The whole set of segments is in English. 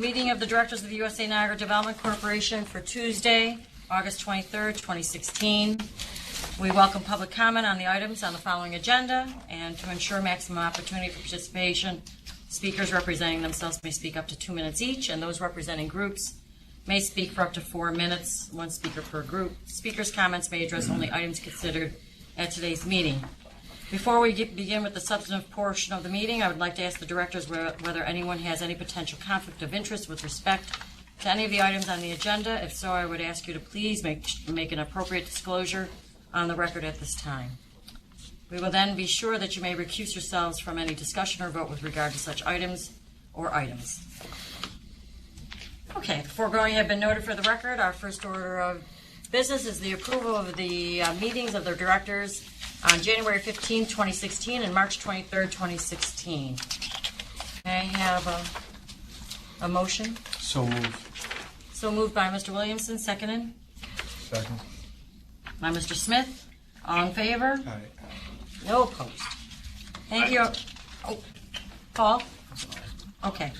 meeting of the Directors of the USA Niagara Development Corporation for Tuesday, August 23rd, 2016. We welcome public comment on the items on the following agenda, and to ensure maximum opportunity for participation, speakers representing themselves may speak up to 2 minutes each, and those representing groups may speak for up to 4 minutes, one speaker per group. Speakers' comments may address only items considered at today's meeting. Before we begin with the substantive portion of the meeting, I would like to ask the directors whether anyone has any potential conflict of interest with respect to any of the items on the agenda. If so, I would ask you to please make an appropriate disclosure on the record at this time. We will then be sure that you may recuse yourselves from any discussion or vote with regard to such items or items. Okay, the foregoing have been noted for the record. Our first order of business is the approval of the meetings of the directors on January 15, 2016 and March 23, 2016. May I have a motion? So moved. So moved by Mr. Williamson, seconded. Second. By Mr. Smith. All in favor? Aye. No opposed. Thank you. Oh, Paul? Okay.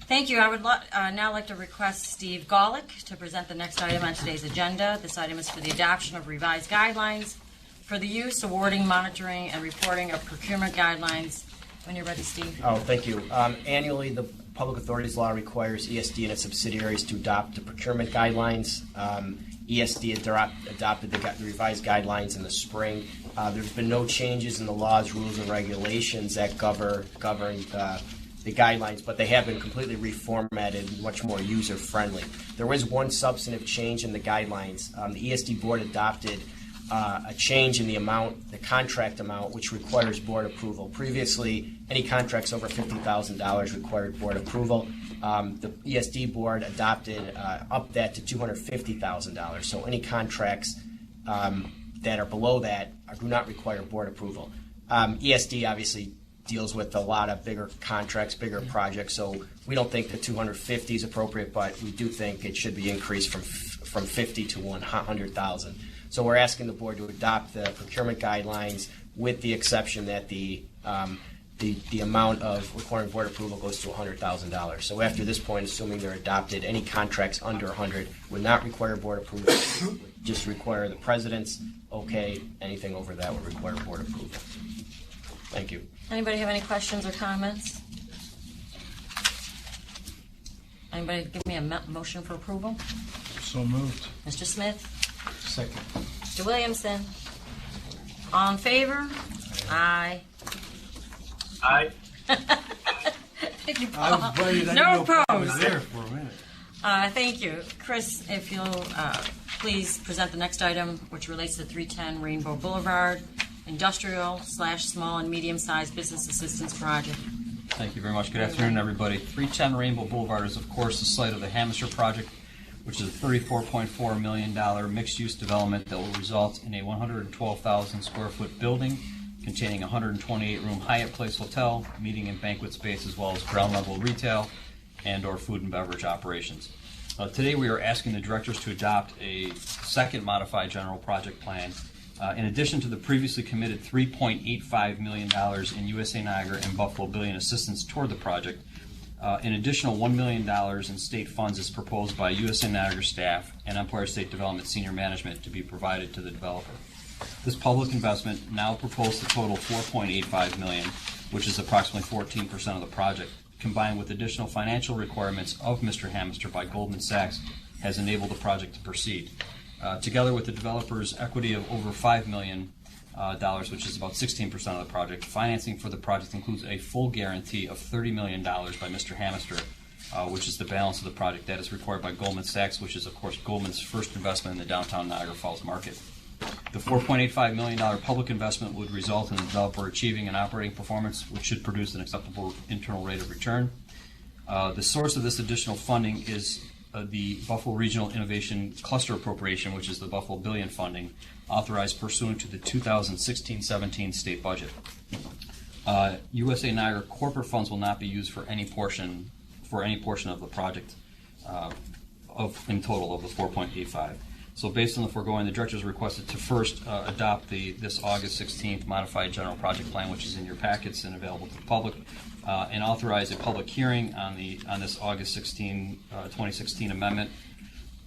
Thank you. I would now like to request Steve Golick to present the next item on today's agenda. This item is for the adoption of revised guidelines for the use, awarding, monitoring, and reporting of procurement guidelines. When you're ready, Steve. Oh, thank you. Annually, the Public Authorities Law requires ESD and its subsidiaries to adopt the procurement guidelines. ESD adopted the revised guidelines in the spring. There's been no changes in the laws, rules, and regulations that govern the guidelines, but they have been completely reformatted, much more user-friendly. There was one substantive change in the guidelines. The ESD board adopted a change in the contract amount, which requires board approval. Previously, any contracts over $50,000 required board approval. The ESD board adopted up that to $250,000. So any contracts that are below that do not require board approval. ESD obviously deals with a lot of bigger contracts, bigger projects, so we don't think the 250 is appropriate, but we do think it should be increased from 50 to 100,000. So we're asking the board to adopt the procurement guidelines with the exception that the amount of requiring board approval goes to $100,000. So after this point, assuming they're adopted, any contracts under 100 would not require board approval, would just require the president's okay. Anything over that would require board approval. Thank you. Anybody have any questions or comments? Anybody give me a motion for approval? So moved. Mr. Smith? Second. Mr. Williamson? All in favor? Aye. Aye. Thank you, I Paul. was worried. I No didn't know I was opposed. there for a minute. Thank you. Chris, if you'll please present the next item, which relates to 310 Rainbow Boulevard, industrial/small and medium-sized business assistance project. Thank you very much. Good afternoon, everybody. 310 Rainbow Boulevard is, of course, the site of the Hamister project, which is a $34.4 million mixed-use development that will result in a 112,000 square foot building containing a 128-room Hyatt Place hotel, meeting and banquet space, as well as ground-level retail and/or food and beverage operations. Today, we are asking the directors to adopt a second modified general project plan. In addition to the previously committed $3.85 million in USA Niagara and Buffalo Billion assistance toward the project, an additional $1 million in state funds is proposed by USA Niagara staff and Empire State Development senior management to be provided to the developer. This public investment, now proposed to total $4.85 million, which is approximately 14% of the project, combined with additional financial requirements of Mr. Hamister by Goldman Sachs, has enabled the project to proceed. Together with the developer's equity of over $5 million, which is about 16% of the project, financing for the project includes a full guarantee of $30 million by Mr. Hamister, which is the balance of the project that is required by Goldman Sachs, which is, of course, Goldman's first investment in the downtown Niagara Falls market. The $4.85 million public investment would result in the developer achieving an operating performance which should produce an acceptable internal rate of return. The source of this additional funding is the Buffalo Regional Innovation Cluster Appropriation, which is the Buffalo Billion funding, authorized pursuant to the 2016-17 state budget. USA Niagara corporate funds will not be used for any portion of the project in total of the 4.85. So based on the foregoing, the directors requested to first adopt this August 16th modified general project plan, which is in your packets and available to the public, and authorize a public hearing on this August 16, 2016 amendment,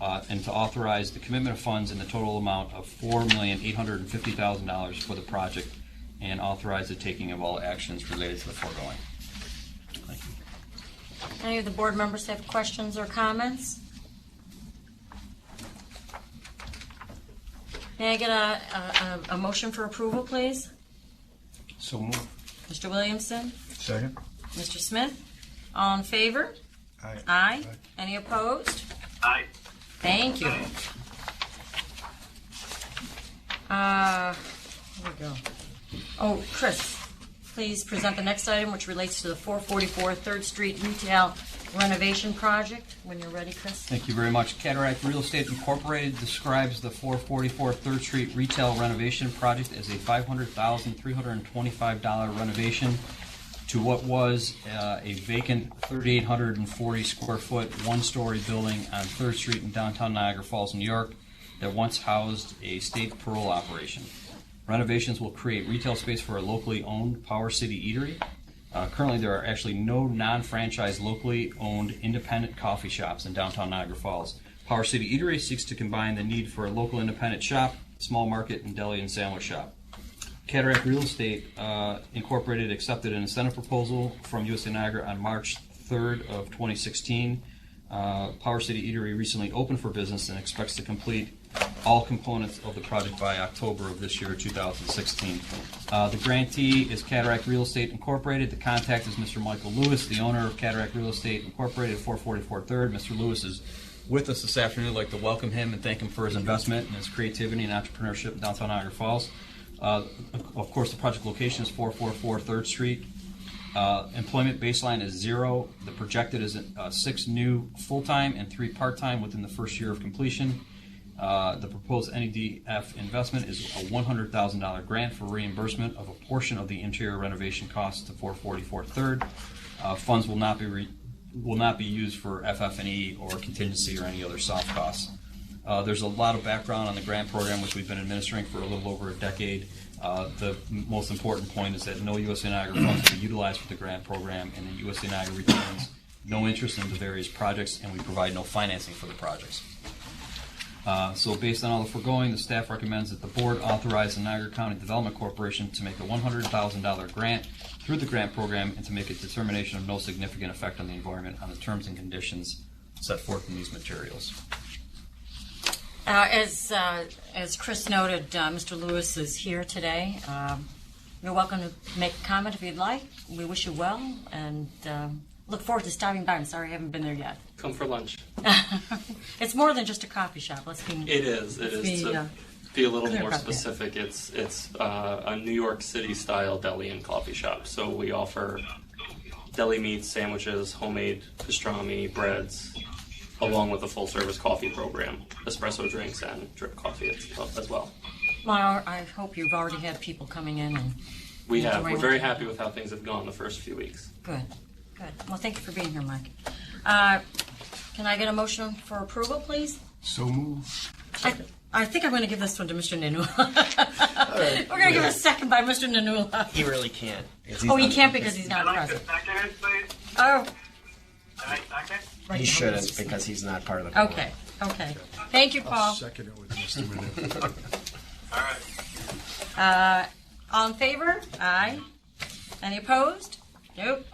and to authorize the commitment of funds in the total amount of $4,850,000 for the project, and authorize the taking of all actions related to the foregoing. Thank you. Any of the board members have questions or comments? May I get a motion for approval, please? So moved. Mr. Williamson? Second. Mr. Smith? All in favor? Aye. Aye. Any opposed? Aye. Thank you. Here we go. Oh, Chris, please present the next item, which relates to the 444 3rd Street retail renovation project. When you're ready, Chris. Thank you very much. Cataract Real Estate Incorporated describes the 444 3rd Street retail renovation project as a $500,325 renovation to what was a vacant 3,840 square foot, one-story building on 3rd Street in downtown Niagara Falls, New York, that once housed a state parole operation. Renovations will create retail space for a locally owned Power City Eatery. Currently, there are actually no non-franchise locally owned independent coffee shops in downtown Niagara Falls. Power City Eatery seeks to combine the need for a local independent shop, small market, and deli and sandwich shop. Cataract Real Estate Incorporated accepted an incentive proposal from USA Niagara on March 3rd of 2016. Power City Eatery recently opened for business and expects to complete all components of the project by October of this year, 2016. The grantee is Cataract Real Estate Incorporated. The contact is Mr. Michael Lewis, the owner of Cataract Real Estate Incorporated, 444 3rd. Mr. Lewis is with us this afternoon. I'd like to welcome him and thank him for his investment and his creativity and entrepreneurship in downtown Niagara Falls. Of course, the project location is 444 3rd Street. Employment baseline is 0. The projected is 6 new full-time and 3 part-time within the first year of completion. The proposed NEDF investment is a $100,000 grant for reimbursement of a portion of the interior renovation costs to 444 3rd. Funds will not be used for FF&E or contingency or any other soft costs. There's a lot of background on the grant program, which we've been administering for a little over a decade. The most important point is that no USA Niagara funds will be utilized for the grant program, and that USA Niagara retains no interest in the various projects, and we provide no financing for the projects. So based on all the foregoing, the staff recommends that the board authorize the Niagara County Development Corporation to make a $100,000 grant through the grant program and to make a determination of no significant effect on the environment on the terms and conditions set forth in these materials. As Chris noted, Mr. Lewis is here today. You're welcome to make a comment if you'd like. We wish you well and look forward to stopping by. I'm sorry I haven't been there yet. Come for lunch. It's more than just a coffee shop. It is. To be a little clear more about that. specific, it's a New York City style deli and coffee shop. So we offer deli meats, sandwiches, homemade pastrami, breads, along with a full service coffee program, espresso drinks and drip coffee as well. Well, I hope you've already had people coming in and We have. enjoying We're very it. happy with how things have gone the first few weeks. Good. Well, thank you for being here, Mike. Can I get a motion for approval, please? So moved. I think I'm going to give this one to Mr. Nanula. We're going to give it a second by Mr. Nanula. He really can't. Oh, he can't because he's not I'd like to present. second it, please. Oh, Can I second? right He now, shouldn't Mr. because he's not part of the board. Okay. Thank you, I'll Paul. second it with Mr. Manette. All right. All in favor? Aye. Any opposed? Nope.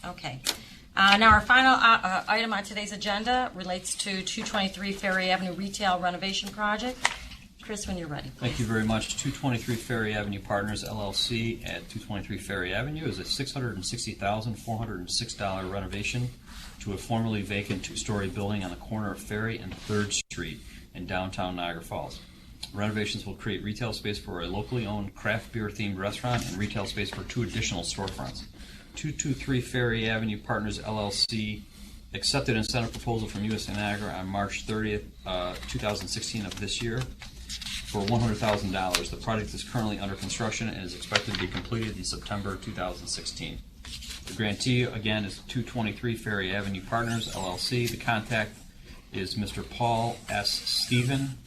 Okay. Now our final item on today's agenda relates to 223 Ferry Avenue Retail Renovation Project. Chris, when you're ready. Thank you very much. 223 Ferry Avenue Partners, LLC at 223 Ferry Avenue is a $660,406 renovation to a formerly vacant two-story building on the corner of Ferry and 3rd Street in downtown Niagara Falls. Renovations will create retail space for a locally owned craft beer-themed restaurant and retail space for 2 additional storefronts. 223 Ferry Avenue Partners, LLC accepted an incentive proposal from USA Niagara on March 30th, 2016 of this year for $100,000. The project is currently under construction and is expected to be completed in September 2016. The grantee, again, is 223 Ferry Avenue Partners, LLC. The contact is Mr. Paul S. Stephen,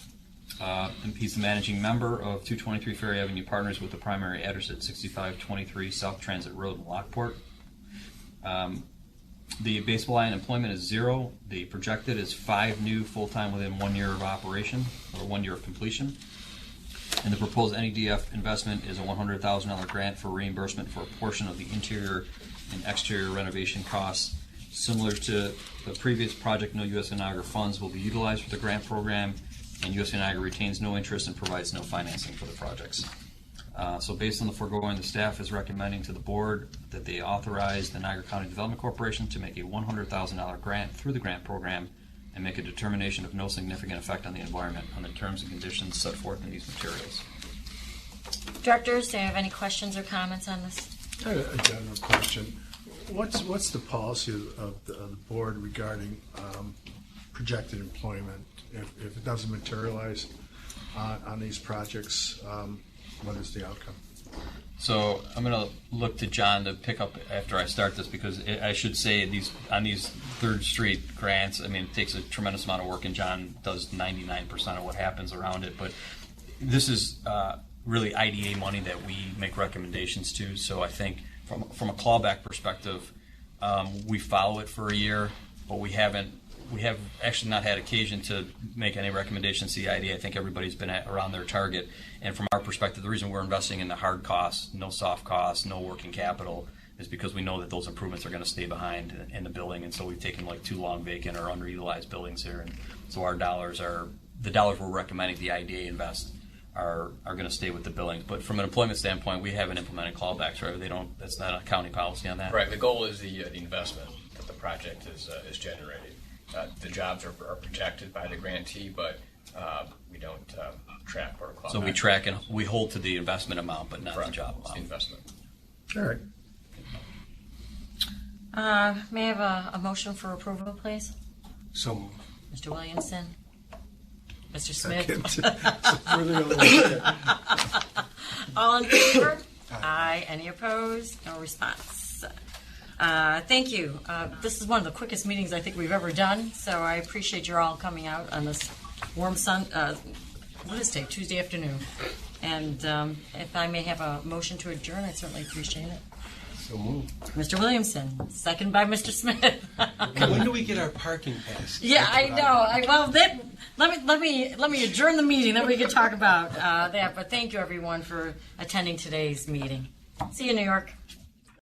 And he's the managing member of 223 Ferry Avenue Partners with the primary address at 6523 South Transit Road in Lockport. The base line employment is 0. The projected is 5 new full-time within 1 year of operation or 1 year of completion. And the proposed NEDF investment is a $100,000 grant for reimbursement for a portion of the interior and exterior renovation costs. Similar to the previous project, no U.S. Niagara funds will be utilized for the grant program, and U.S. Niagara retains no interest and provides no financing for the projects. So based on the foregoing, the staff is recommending to the board that they authorize the Niagara County Development Corporation to make a $100,000 grant through the grant program and make a determination of no significant effect on the environment on the terms and conditions set forth in these materials. Directors, do you have any questions or comments on this? I have a general question. What's the policy of the board regarding projected employment? If it doesn't materialize on these projects, what is the outcome? So I'm going to look to John to pick up after I start this, because I should say on these 3rd Street grants, I mean, it takes a tremendous amount of work, and John does 99% of what happens around it. But this is really IDA money that we make recommendations to. So I think from a clawback perspective, we follow it for a year, but we have actually not had occasion to make any recommendations to the IDA. I think everybody's been around their target. And from our perspective, the reason we're investing in the hard costs, no soft costs, no working capital, is because we know that those improvements are going to stay behind in the building. And so we've taken like 2 long vacant or underutilized buildings here. And so our dollars the dollars we're recommending the IDA invest are going to stay with the buildings. But from an employment standpoint, we haven't implemented clawbacks, right? That's not a county policy on that. Right. The goal is the investment that the project is generated. The jobs are protected by the grantee, but we don't track or claw So back. we track and we hold to the investment amount, but not the job It's the amount. investment. All right. May I have a motion for approval, please? So moved. Mr. Williamson? Mr. Smith? All in favor? Aye. Any opposed? No response. Thank you. This is one of the quickest meetings I think we've ever done, so I appreciate you all coming out on this warm what is today? Tuesday afternoon. And if I may have a motion to adjourn, I'd certainly appreciate it. So moved. Mr. Williamson, second by Mr. Smith. When do we get our parking pass? Yeah, I know. Let me adjourn the meeting, then we can talk about that. But thank you, everyone, for attending today's meeting. See you, New York.